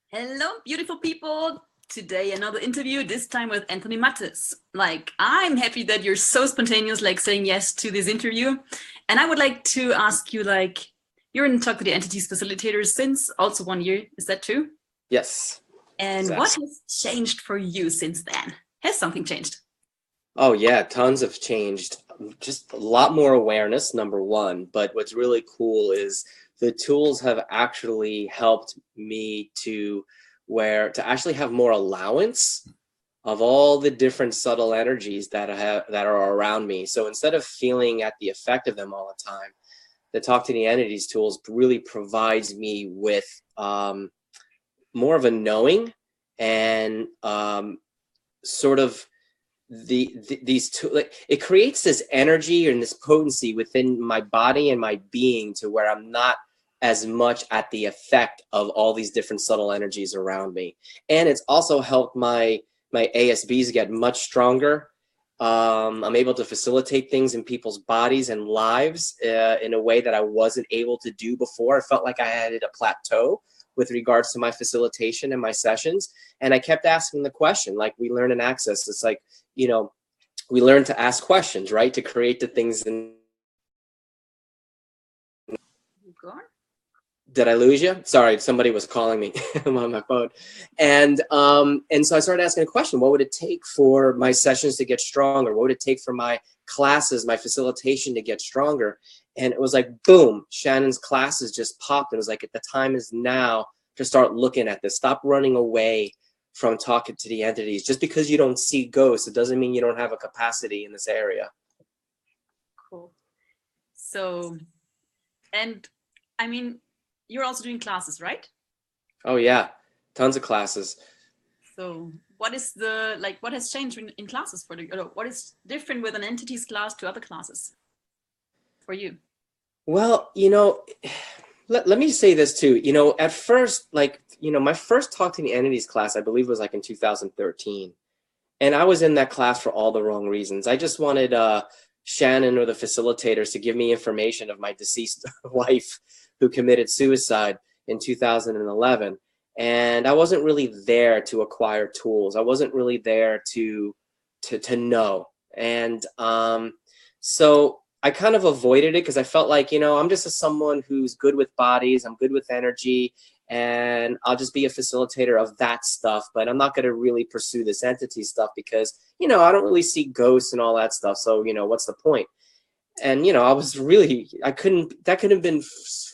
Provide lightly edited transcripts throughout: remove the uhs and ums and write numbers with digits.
Hello, beautiful people. Today, another interview, this time with Anthony Mattis. I'm happy that you're so spontaneous, saying yes to this interview. And I would like to ask you, you're in talk with the Entities Facilitators since also 1 year. Is that true? Yes. And Exactly. what has changed for you since then? Has something changed? Oh yeah, tons have changed. Just a lot more awareness, number one. But what's really cool is the tools have actually helped me to actually have more allowance of all the different subtle energies that are around me. So instead of feeling at the effect of them all the time, the Talk to the Entities tools really provides me with more of a knowing and sort of these two, like, it creates this energy and this potency within my body and my being to where I'm not as much at the effect of all these different subtle energies around me. And it's also helped my ASBs get much stronger. I'm able to facilitate things in people's bodies and lives in a way that I wasn't able to do before. I felt like I had hit a plateau with regards to my facilitation and my sessions. And I kept asking the question, like we learn in Access, it's like, we learn to ask questions, right? To create the things. Did I lose you? Sorry, somebody was calling me. I'm on my phone. And so I started asking a question: what would it take for my sessions to get stronger? What would it take for my classes, my facilitation to get stronger? And it was like, boom, Shannon's classes just popped. And it was like, the time is now to start looking at this. Stop running away from talking to the entities. Just because you don't see ghosts, it doesn't mean you don't have a capacity in this area. Cool. So, and I mean, you're also doing classes, right? Oh yeah, tons of classes. So what is what has changed in classes for the, what is different with an entities class to other classes for you? Well, let me say this too. At first, my first Talk to the Entities class, I believe, was like in 2013. And I was in that class for all the wrong reasons. I just wanted Shannon or the facilitators to give me information of my deceased wife who committed suicide in 2011. And I wasn't really there to acquire tools. I wasn't really there to know. And so I kind of avoided it because I felt like, I'm just someone who's good with bodies. I'm good with energy, and I'll just be a facilitator of that stuff, but I'm not going to really pursue this entity stuff because, I don't really see ghosts and all that stuff. So, what's the point? And, that couldn't have been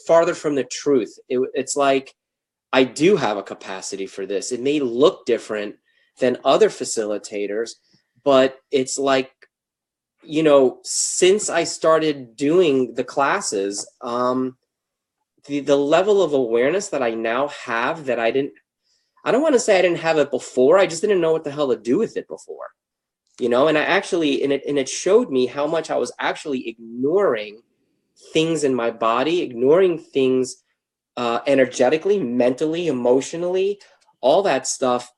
farther from the truth. It's like, I do have a capacity for this. It may look different than other facilitators, but it's like, since I started doing the classes, the level of awareness that I now have that I don't want to say I didn't have it before. I just didn't know what the hell to do with it before, and I actually, and it showed me how much I was actually ignoring things in my body, ignoring things energetically, mentally, emotionally, all that stuff.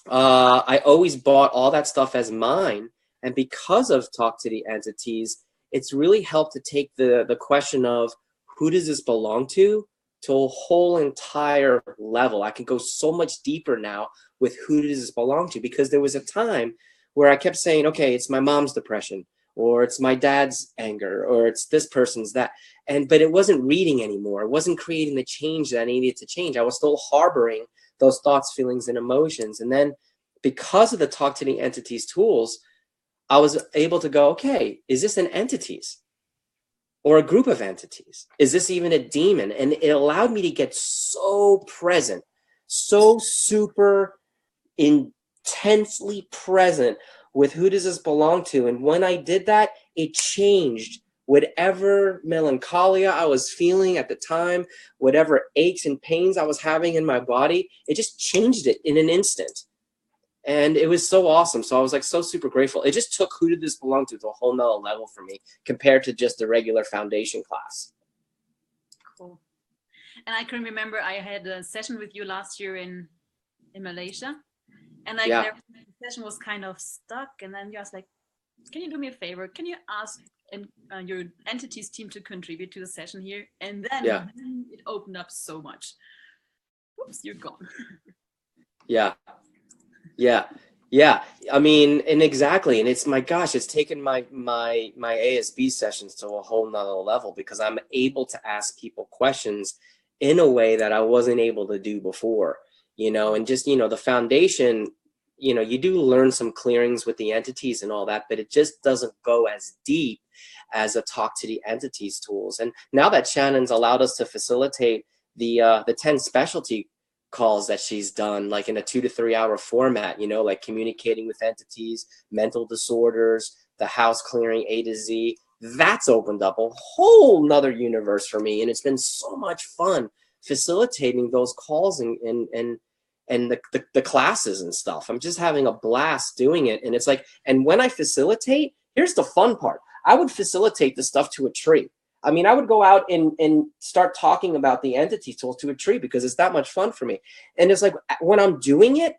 I always bought all that stuff as mine. And because of Talk to the Entities, it's really helped to take the question of who does this belong to a whole entire level. I can go so much deeper now with who does this belong to, because there was a time where I kept saying, okay, it's my mom's depression, or it's my dad's anger, or it's this person's that. But it wasn't reading anymore. It wasn't creating the change that I needed to change. I was still harboring those thoughts, feelings, and emotions. And then because of the Talk to the Entities tools, I was able to go, okay, is this an entities or a group of entities? Is this even a demon? And it allowed me to get so present, so super intensely present with who does this belong to. And when I did that, it changed whatever melancholia I was feeling at the time, whatever aches and pains I was having in my body. It just changed it in an instant. And it was so awesome. So I was like so super grateful. It just took who did this belong to a whole nother level for me compared to just a regular foundation class. Cool. And I can remember I had a session with you last year in Malaysia, and Yeah. the session was kind of stuck. And then you asked, can you do me a favor? Can you ask your entities team to contribute to the session here? And then Yeah. it opened up so much. Oops, you're gone. Yeah. Yeah. Yeah. I mean, and exactly. And it's, my gosh, it's taken my ASB sessions to a whole nother level, because I'm able to ask people questions in a way that I wasn't able to do before, and just, the foundation, you do learn some clearings with the entities and all that, but it just doesn't go as deep as a talk to the entities tools. And now that Shannon's allowed us to facilitate the 10 specialty calls that she's done, like in a 2 to 3 hour format, like communicating with entities, mental disorders, the house clearing A to Z, that's opened up a whole nother universe for me. And it's been so much fun facilitating those calls and the classes and stuff. I'm just having a blast doing it. And it's like, and when I facilitate, here's the fun part. I would facilitate the stuff to a tree. I mean, I would go out and start talking about the entity tools to a tree, because it's that much fun for me. And it's like, when I'm doing it,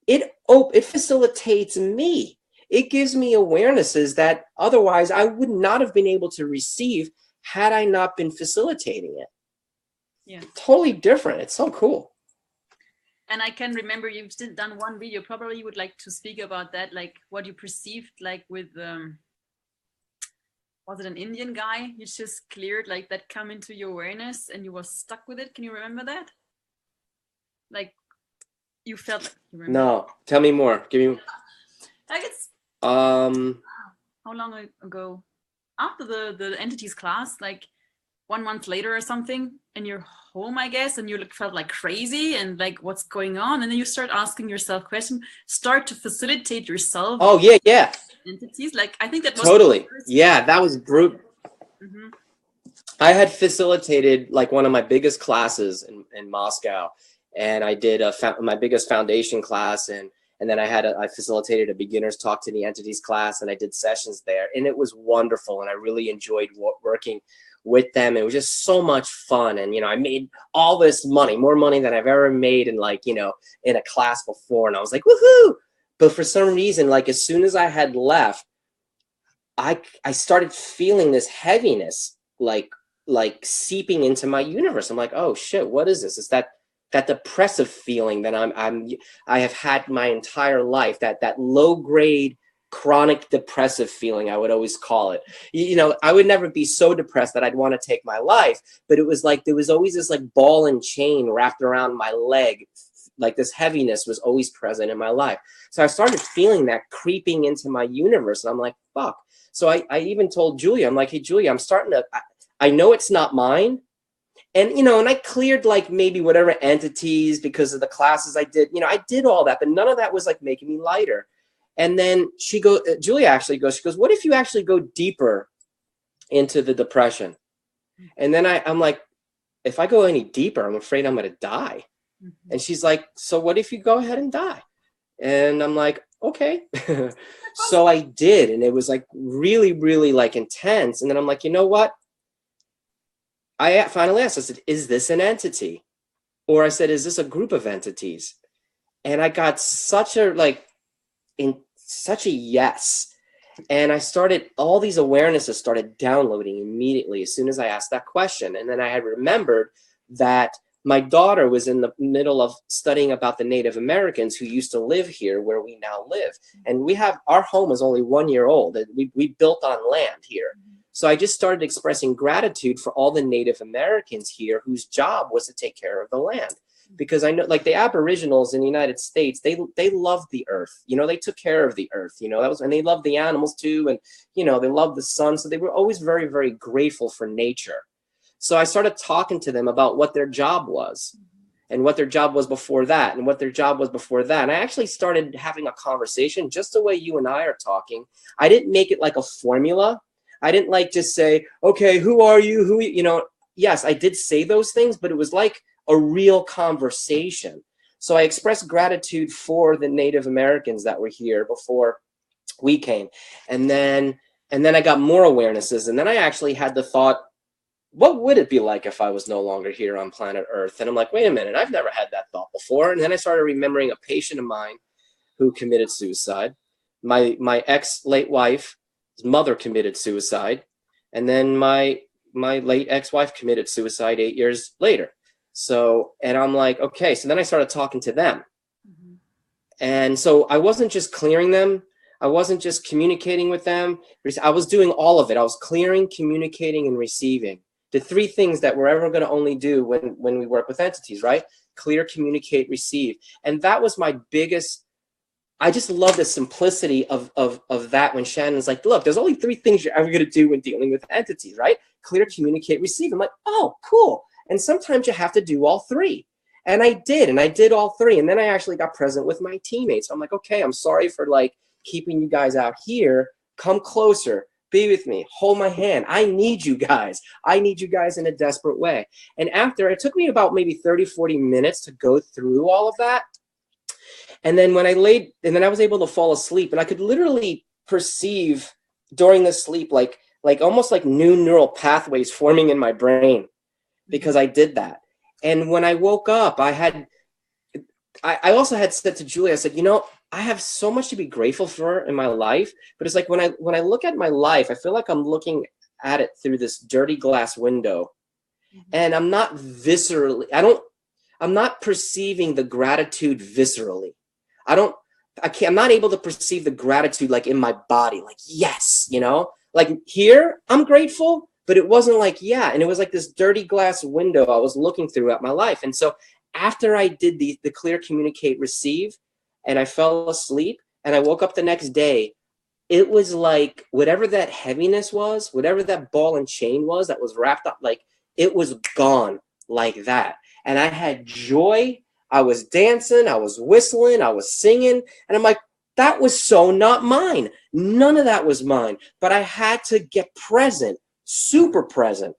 it facilitates me. It gives me awarenesses that otherwise I would not have been able to receive had I not been facilitating it. Yeah. Totally different. It's so cool. And I can remember you've done one video, probably you would like to speak about that, like what you perceived, like with, was it an Indian guy you just cleared, like that come into your awareness and you were stuck with it? Can you remember that? Like you felt like you remember? No, tell me more. Give me. Like it's how long ago? After the entities class, like 1 month later or something, and you're home, I guess, and you felt like crazy and like what's going on, and then you start asking yourself questions, start to facilitate yourself. Oh yeah. Entities, like I think that was totally. Yeah, that was brutal. Mm-hmm. I had facilitated like one of my biggest classes in Moscow, and I did my biggest foundation class, and then I facilitated a beginner's talk to the entities class, and I did sessions there, and it was wonderful, and I really enjoyed working with them. It was just so much fun, and I made all this money, more money than I've ever made in in a class before, and I was like, woohoo! But for some reason, like as soon as I had left, I started feeling this heaviness, like seeping into my universe. I'm like, oh shit, what is this? It's that depressive feeling that I have had my entire life, that low grade chronic depressive feeling, I would always call it. I would never be so depressed that I'd want to take my life, but it was like there was always this like ball and chain wrapped around my leg, like this heaviness was always present in my life. So I started feeling that creeping into my universe, and I'm like, fuck. So I even told Julia, I'm like, hey Julia, I'm starting to, I know it's not mine. And, and I cleared like maybe whatever entities because of the classes I did, I did all that, but none of that was like making me lighter. And then Julia actually goes, she goes, what if you actually go deeper into the depression? And then I'm like, if I go any deeper, I'm afraid I'm going to die. Mm-hmm. And she's like, so what if you go ahead and die? And I'm like, okay. So I did. And it was like really, really like intense. And then I'm like, you know what? I finally asked, I said, is this an entity? Or I said, is this a group of entities? And I got such a yes. And I started, all these awarenesses started downloading immediately as soon as I asked that question. And then I had remembered that my daughter was in the middle of studying about the Native Americans who used to live here where we now live. And our home is only 1 year old. We built on land here. So I just started expressing gratitude for all the Native Americans here whose job was to take care of the land. Because I know, like the Aboriginals in the United States, they loved the earth. They took care of the earth. And they loved the animals too, and they loved the sun. So they were always very, very grateful for nature. So I started talking to them about what their job was, and what their job was before that, and what their job was before that. And I actually started having a conversation just the way you and I are talking. I didn't make it like a formula. I didn't like just say, okay, who are you? Yes, I did say those things, but it was like a real conversation. So I expressed gratitude for the Native Americans that were here before we came. And then I got more awarenesses. And then I actually had the thought, what would it be like if I was no longer here on planet Earth? And I'm like, wait a minute, I've never had that thought before. And then I started remembering a patient of mine who committed suicide. My ex-late wife, his mother committed suicide. And then my late ex-wife committed suicide 8 years later. So, and I'm like, okay. So then I started talking to them. Mhm. And so I wasn't just clearing them. I wasn't just communicating with them. I was doing all of it. I was clearing, communicating, and receiving. The three things that we're ever going to only do when we work with entities, right? Clear, communicate, receive. And that was my biggest, I just love the simplicity of that when Shannon's like, look, there's only three things you're ever going to do when dealing with entities, right? Clear, communicate, receive. I'm like, oh, cool. And sometimes you have to do all three. And I did all three. And then I actually got present with my teammates. I'm like, okay, I'm sorry for like keeping you guys out here. Come closer, be with me, hold my hand. I need you guys. I need you guys in a desperate way. And after, it took me about maybe 30, 40 minutes to go through all of that. And then when I was able to fall asleep, and I could literally perceive during the sleep, like almost like new neural pathways forming in my brain because I did that. And when I woke up, I also had said to Julie, I said, you know, I have so much to be grateful for in my life, but it's like when I look at my life, I feel like I'm looking at it through this dirty glass window, and I'm not I'm not perceiving the gratitude viscerally. I'm not able to perceive the gratitude like in my body, like, yes, you know, like here I'm grateful, but it wasn't like, yeah. And it was like this dirty glass window I was looking through at my life. And so after I did the clear, communicate, receive, and I fell asleep and I woke up the next day, it was like whatever that heaviness was, whatever that ball and chain was that was wrapped up, like it was gone like that. And I had joy. I was dancing, I was whistling, I was singing, and I'm like, that was so not mine. None of that was mine. But I had to get present, super present,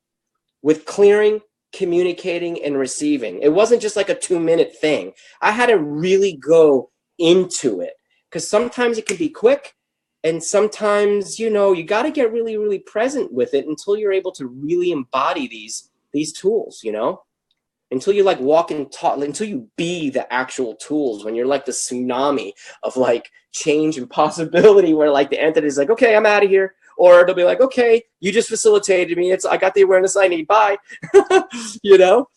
with clearing, communicating, and receiving. It wasn't just like a 2-minute thing. I had to really go into it because sometimes it can be quick, and sometimes, you know, you got to get really, really present with it until you're able to really embody these tools, you know? Until you like walk and talk, until you be the actual tools, when you're like the tsunami of like change and possibility, where like the entity is like, okay, I'm out of here. Or they'll be like, okay, you just facilitated me. I got the awareness I need. Bye. You know?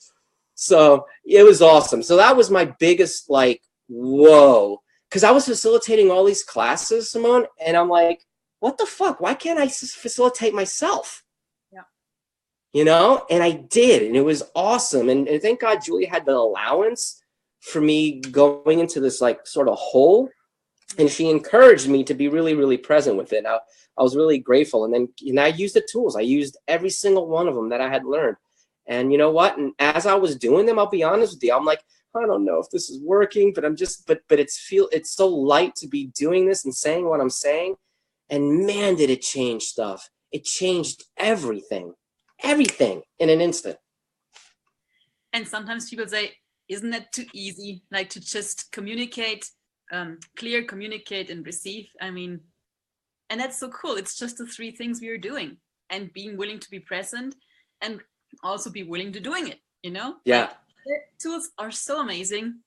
So it was awesome. So that was my biggest like, whoa. Because I was facilitating all these classes, Simone, and I'm like, what the fuck? Why can't I facilitate myself? You know, and I did, and it was awesome. And thank God Julia had the allowance for me going into this like sort of hole, and she encouraged me to be really, really present with it. I was really grateful. And then, you know, I used the tools. I used every single one of them that I had learned. And you know what? And as I was doing them, I'll be honest with you, I'm like, I don't know if this is working, but I'm just, but it's so light to be doing this and saying what I'm saying. And man, did it change stuff. It changed everything in an instant. And sometimes people say, isn't that too easy? Like to just communicate, clear, communicate, and receive. I mean, and that's so cool. It's just the three things we are doing, and being willing to be present and also be willing to doing it, you know? Yeah. Like, the tools are so amazing.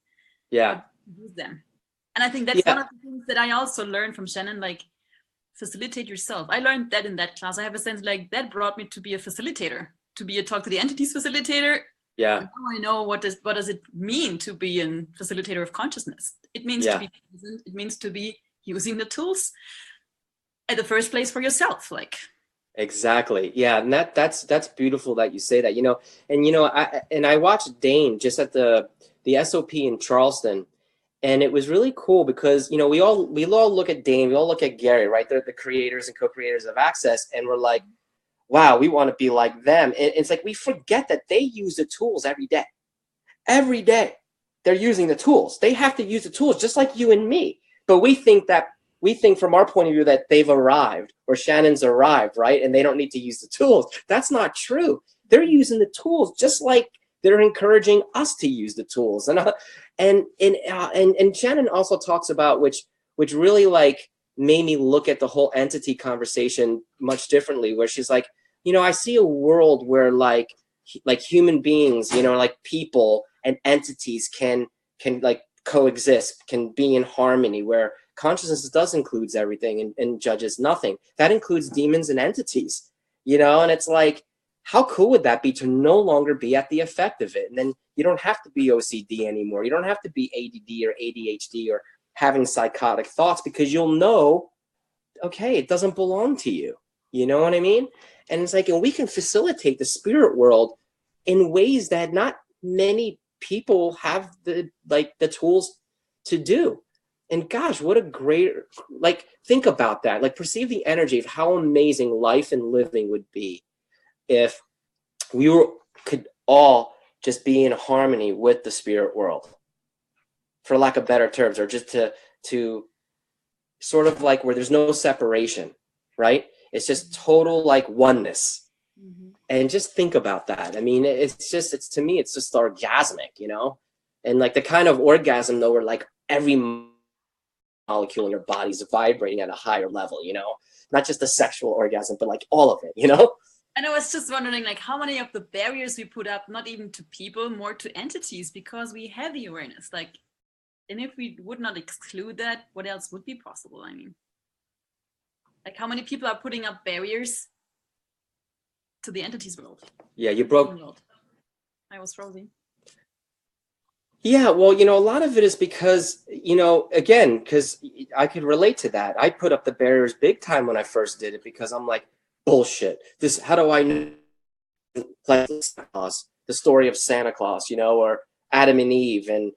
Yeah. Use them. And I think that's one of the things that I also learned from Shannon, like, facilitate yourself. I learned that in that class. I have a sense like that brought me to be a facilitator, to be a Talk to the Entities facilitator. Yeah. Now I know what does it mean to be a facilitator of consciousness. It means to be present. It means to be using the tools at the first place for yourself. Like, exactly. Yeah. And that's beautiful that you say that, you know. And you know, I watched Dane just at the SOP in Charleston. And it was really cool because, you know, we all look at Dane, we all look at Gary, right? They're the creators and co-creators of Access. And we're like, wow, we want to be like them. And it's like, we forget that they use the tools every day. Every day they're using the tools. They have to use the tools just like you and me. But we think from our point of view that they've arrived or Shannon's arrived, right? And they don't need to use the tools. That's not true. They're using the tools just like they're encouraging us to use the tools. And Shannon also talks about, which really like made me look at the whole entity conversation much differently, where she's like, you know, I see a world where like human beings, you know, like people and entities can like coexist, can be in harmony, where consciousness does includes everything and judges nothing. That includes demons and entities, you know. And it's like, how cool would that be to no longer be at the effect of it? And then you don't have to be OCD anymore. You don't have to be ADD or ADHD or having psychotic thoughts, because you'll know, okay, it doesn't belong to you. You know what I mean? And it's like, and we can facilitate the spirit world in ways that not many people have the tools to do. And gosh, what a great, like, think about that. Like, perceive the energy of how amazing life and living would be if we could all just be in harmony with the spirit world, for lack of better terms, or just to sort of like where there's no separation, right? It's just total like oneness. Mm-hmm. And just think about that. I mean, it's to me, it's just orgasmic, you know? And like the kind of orgasm though, where like every molecule in your body's vibrating at a higher level, you know? Not just the sexual orgasm, but like all of it, you know? And I was just wondering, like, how many of the barriers we put up, not even to people, more to entities, because we have the awareness. Like, and if we would not exclude that, what else would be possible? I mean, like, how many people are putting up barriers to the entities world? Yeah, you broke. I was frozen. Yeah, well, you know, a lot of it is because, you know, again, because I could relate to that. I put up the barriers big time when I first did it, because I'm like, bullshit. This, how do I know? Like Santa Claus, the story of Santa Claus, you know, or Adam and Eve and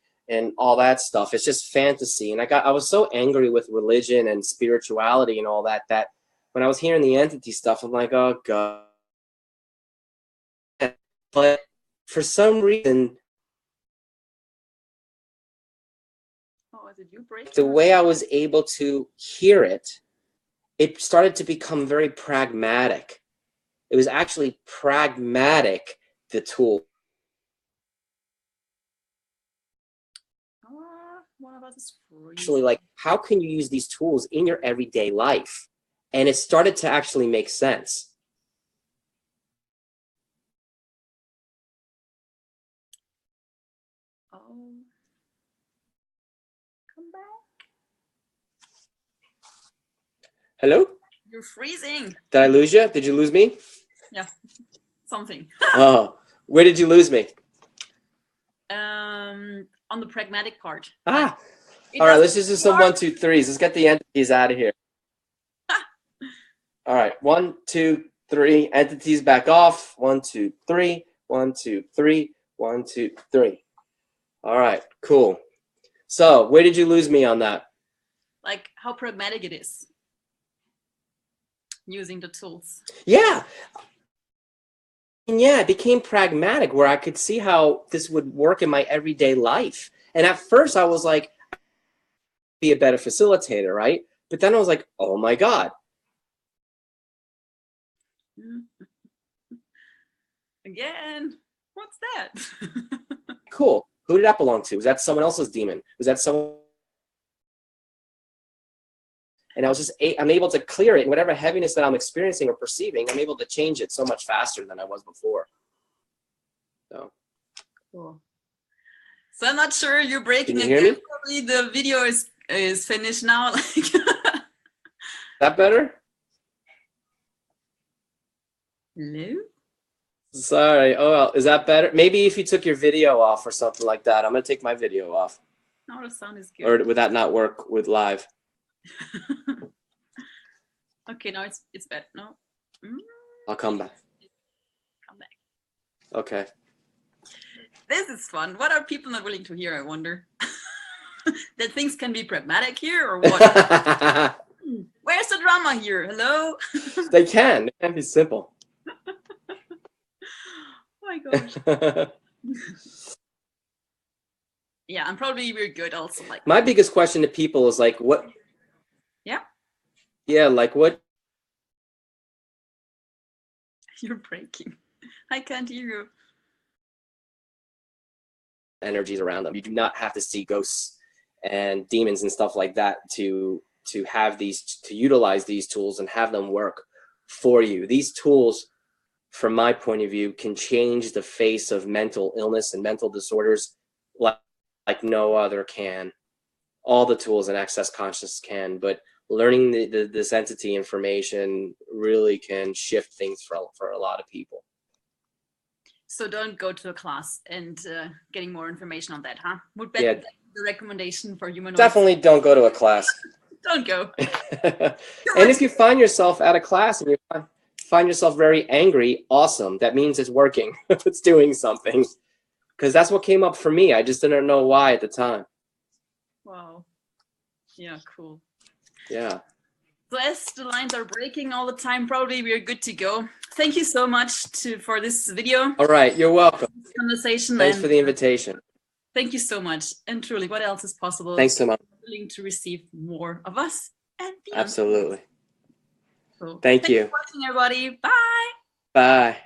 all that stuff. It's just fantasy. And I was so angry with religion and spirituality and all that, that when I was hearing the entity stuff, I'm like, oh God. But for some reason, the way I was able to hear it, it started to become very pragmatic. It was actually pragmatic, the tool. Actually, like, how can you use these tools in your everyday life? And it started to actually make sense. Oh, come back. Hello? You're freezing. Did I lose you? Did you lose me? Yeah, something. Oh, where did you lose me? On the pragmatic part. Ah, all right, let's just do some 1, 2, 3s. Let's get the entities out of here. All right, 1, 2, 3. Entities back off. 1, 2, 3. 1, 2, 3. 1, 2, 3. All right, cool. So where did you lose me on that? Like how pragmatic it is using the tools. Yeah. And yeah, it became pragmatic where I could see how this would work in my everyday life. And at first I was like, be a better facilitator, right? But then I was like, oh my God. Again, what's that? Cool. Who did that belong to? Was that someone else's demon? Was that someone? And I was just, I'm able to clear it. And whatever heaviness that I'm experiencing or perceiving, I'm able to change it so much faster than I was before. So. Cool. So I'm not sure you're breaking Can you hear again. me? Probably the video is finished now. Is that better? Hello? Sorry. Oh, well, is that better? Maybe if you took your video off or something like that. I'm going to take my video off. No, the sound is good. Or would that not work with live? Okay, now it's better. No. I'll come back. Come back. Okay. This is fun. What are people not willing to hear, I wonder? That things can be pragmatic here or what? Where's the drama here? Hello? They can. It can be simple. Oh my gosh. Yeah, and probably we're good also. Like my biggest question to people is like, what? Yeah. Yeah, like what? You're breaking. I can't hear you. Energies around them. You do not have to see ghosts and demons and stuff like that to have these, to utilize these tools and have them work for you. These tools, from my point of view, can change the face of mental illness and mental disorders like no other can. All the tools in Access Consciousness can, but learning this entity information really can shift things for a lot of people. So don't go to a class and getting more information on that, huh? Would be Yeah. the recommendation for humanoids. Definitely don't go to a class. Don't go. And if you find yourself at a class and you find yourself very angry, awesome. That means it's working. It's doing something. Because that's what came up for me. I just didn't know why at the time. Wow. Yeah, cool. Yeah. So as the lines are breaking all the time, probably we are good to go. Thank you so much for this video. All right. You're welcome. Conversation. Thanks for the invitation. Thank you so much. And truly, what else is possible? Thanks so much. Willing to receive more of us and beyond. Absolutely. So, Thank you. Thanks for watching, everybody. Bye. Bye.